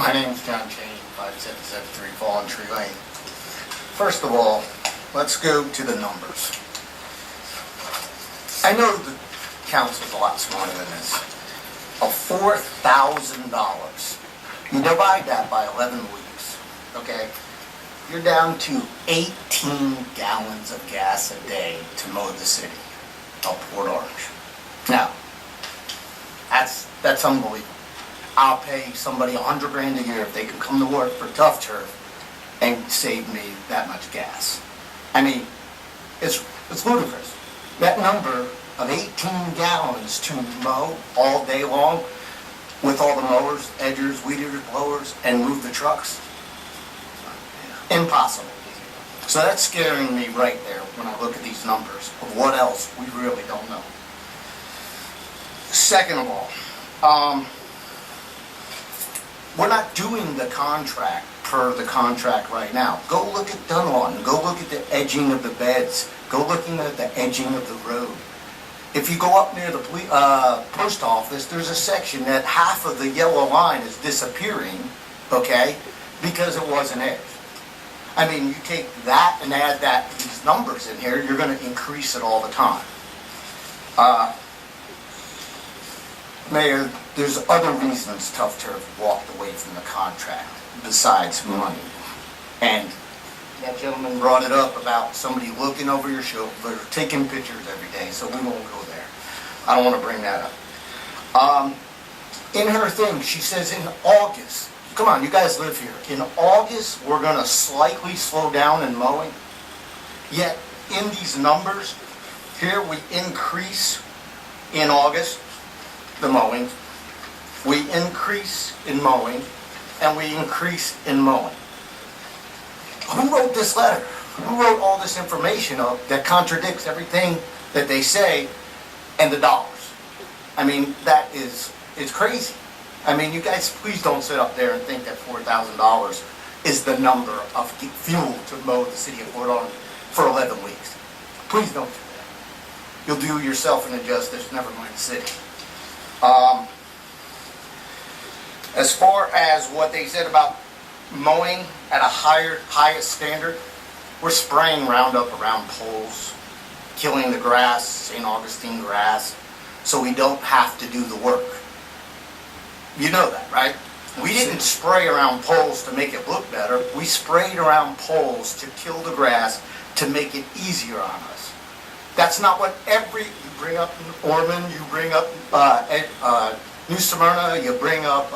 My name's John Cheney, 5773 Fallen Tree Lane. First of all, let's go to the numbers. I know the council's a lot smarter than this. Of $4,000. You divide that by 11 weeks, okay? You're down to 18 gallons of gas a day to mow the city of Port Orange. Now, that's unbelievable. I'll pay somebody $100 grand a year if they can come to work for Tough Turf and save me that much gas. I mean, it's ludicrous. That number of 18 gallons to mow all day long with all the mowers, edgers, weed eaters, blowers, and move the trucks. Impossible. So that's scaring me right there when I look at these numbers of what else we really don't know. Second of all, we're not doing the contract per the contract right now. Go look at Dunlawton. Go look at the edging of the beds. Go looking at the edging of the road. If you go up near the post office, there's a section that half of the yellow line is disappearing, okay, because it wasn't edged. I mean, you take that and add these numbers in here, you're going to increase it all the time. Mayor, there's other reasons Tough Turf walked away from the contract besides money. And that gentleman brought it up about somebody looking over your shoulder, taking pictures every day, so we won't go there. I don't want to bring that up. In her thing, she says in August, come on, you guys live here. In August, we're going to slightly slow down in mowing. Yet, in these numbers, here we increase in August the mowing. We increase in mowing, and we increase in mowing. Who wrote this letter? Who wrote all this information up that contradicts everything that they say and the dollars? I mean, that is crazy. I mean, you guys, please don't sit up there and think that $4,000 is the number of fuel to mow the city of Port Orange for 11 weeks. Please don't do that. You'll do yourself an injustice, never mind the city. As far as what they said about mowing at a highest standard, we're spraying Roundup around poles, killing the grass, St. Augustine grass, so we don't have to do the work. You know that, right? We didn't spray around poles to make it look better. We sprayed around poles to kill the grass to make it easier on us. That's not what you bring up Ormond, you bring up New Smyrna, you bring up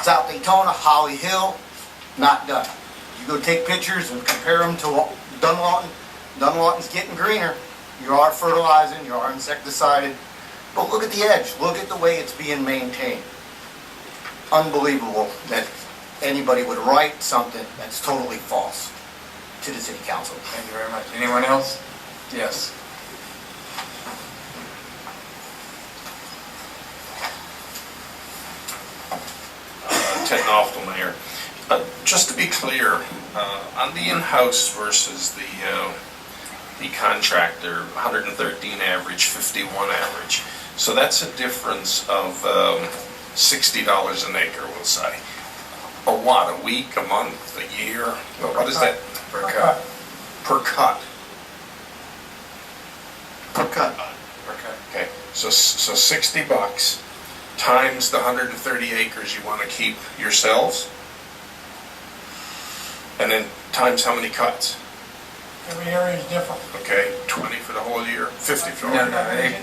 South Daytona, Holly Hill, not done. You go take pictures and compare them to Dunlawton. Dunlawton's getting greener. You are fertilizing, you are insecticided. But look at the edge. Look at the way it's being maintained. Unbelievable that anybody would write something that's totally false to the city council. Thank you very much. Anyone else? Yes. Ted Knopfel, Mayor. Just to be clear, on the in-house versus the contractor, 113 average, 51 average. So that's a difference of $60 an acre, we'll say. Or what, a week, a month, a year? What is that? Per cut. Per cut. Per cut. Per cut. Okay, so $60 times the 130 acres you want to keep yourselves, and then times how many cuts? Every area is different. Okay, 20 for the whole year, 50 for the whole No, year.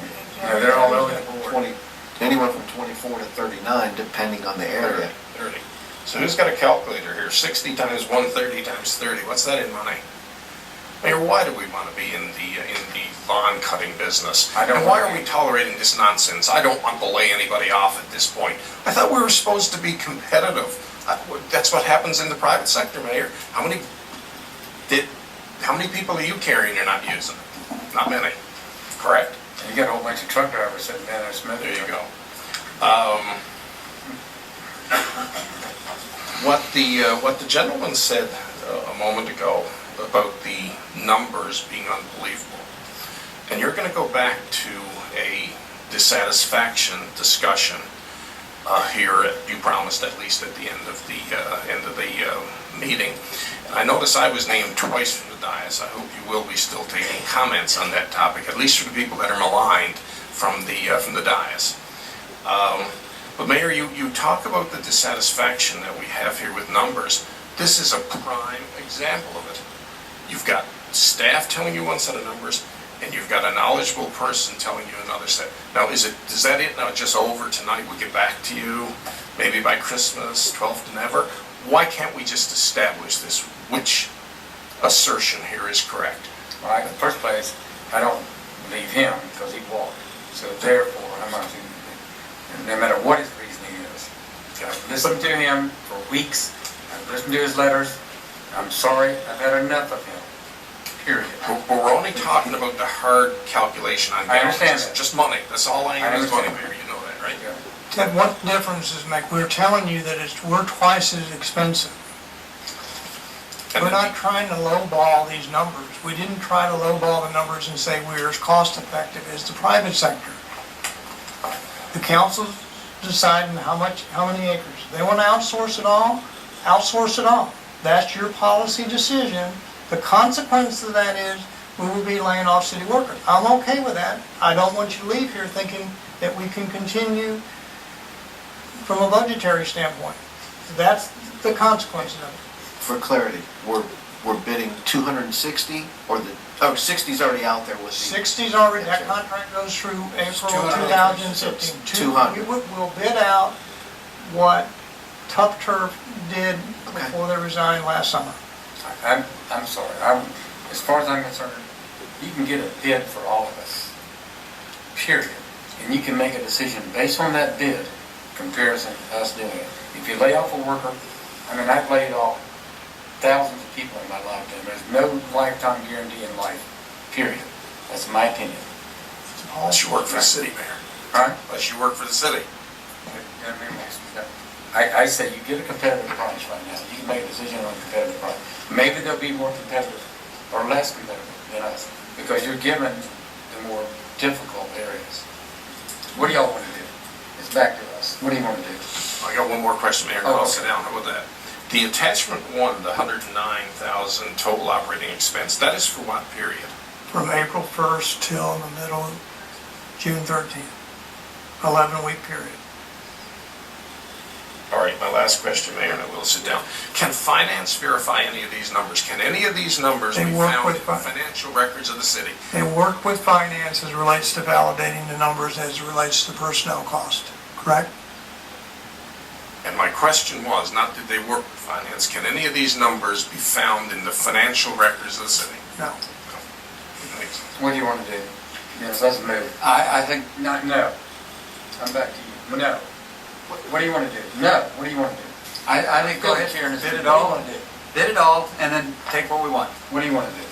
they're all over the board. 20, anywhere from 24 to 39, depending on the area. 30. So who's got a calculator here? 60 times 130 times 30. What's that in money? Mayor, why do we want to be in the lawn cutting business? And why are we tolerating this nonsense? I don't want to lay anybody off at this point. I thought we were supposed to be competitive. That's what happens in the private sector, Mayor. How many people are you carrying you're not using? Not many. Correct. You got a whole bunch of truck drivers sitting down there smelling. There you go. What the gentleman said a moment ago about the numbers being unbelievable, and you're going to go back to a dissatisfaction discussion here, you promised at least at the end of the meeting. And I notice I was named twice from the dais. I hope you will be still taking comments on that topic, at least for the people that are maligned from the dais. But Mayor, you talk about the dissatisfaction that we have here with numbers. This is a prime example of it. You've got staff telling you one set of numbers, and you've got a knowledgeable person telling you another set. Now, is that it now, just over tonight? We get back to you maybe by Christmas, 12th and ever? Why can't we just establish this? Which assertion here is correct? Well, in the first place, I don't believe him because he walked. So therefore, I'm not, no matter what his reasoning is. I've listened to him for weeks. I've listened to his letters. I'm sorry, I've had enough of him. Period. But we're only talking about the hard calculation on I understand damages. that. Just money. That's all I am is money, understand. Mayor. You know that, right? Yeah. Ted, what difference does it make? We're telling you that we're twice as expensive. And We're then not trying to lowball these numbers. We didn't try to lowball the numbers and say we're as cost effective as the private sector. The council's deciding how many acres. They want to outsource it all, outsource it all. That's your policy decision. The consequence of that is we will be laying off city workers. I'm okay with that. I don't want you to leave here thinking that we can continue from a budgetary standpoint. That's the consequence of it. For clarity, we're bidding 260, or 60's already out there with the... 60's already, that contract goes through April 2016. 200. We'll bid out what Tough Turf did Okay. before they resigned last summer. I'm sorry. As far as I'm concerned, you can get a bid for all of us. Period. And you can make a decision based on that bid comparison to us doing it. If you lay off a worker, I've laid off thousands of people in my lifetime. There's no lifetime guarantee in life. Period. That's my opinion. unless you work for the city, Mayor. Huh? Unless you work for the city. I say you get a competitive price right now. You can make a decision on a competitive price. Maybe they'll be more competitive or less competitive than us because you're given the more difficult areas. What do y'all want to do? It's back to us. What do you want to do? I got one more question, Mayor, and Oh, I'll okay. sit down. How about that? The attachment one, the 109,000 total operating expense, that is for what period? From April 1st till the middle of June 13th. 11-week period. All right, my last question, Mayor, and I will sit down. Can finance verify any of these numbers? Can any of these numbers They be work found in with the financial records of the city? They work with finance as it relates to validating the numbers as it relates to personnel cost, correct? And my question was, not did they work with finance, can any of these numbers be found in the financial records of the city? No. Thanks. What do you want to do? Yes, let's move. I think, No. I'm back to you. No. What do you want to do? No. What do you want to do? I think Go ahead, Sharon. bid it What all, do you want to do? bid it all, and then take what we want. What do you want to do?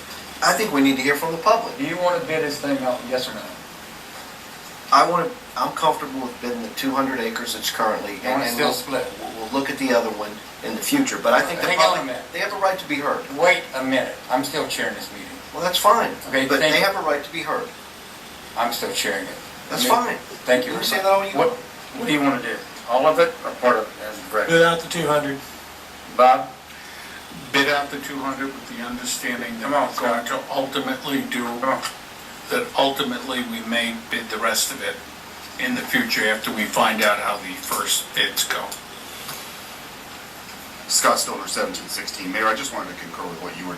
I think we need to hear from the public. Do you want to bid this thing out, yes or no? I'm comfortable with bidding the 200 acres that's currently. You want to and still we'll- split? We'll look at the other one in the future, but I think the Hang on a public, minute. they have a right to be heard. Wait a minute. I'm still chairing this meeting. Well, that's fine, Okay, but thank they you. have a right to be heard. I'm still chairing it. That's fine. Thank you. You very say much. that all you What, want. what do you want to do? All of it or part of it as Brett? Bid out the 200. Bob? Bid out the 200 with the understanding that Come on, we're going to ultimately that ultimately we may bid the rest of it in the future after we find out how the first bids go. Scott Stoller, 1716. Mayor, I just wanted to concur with what you were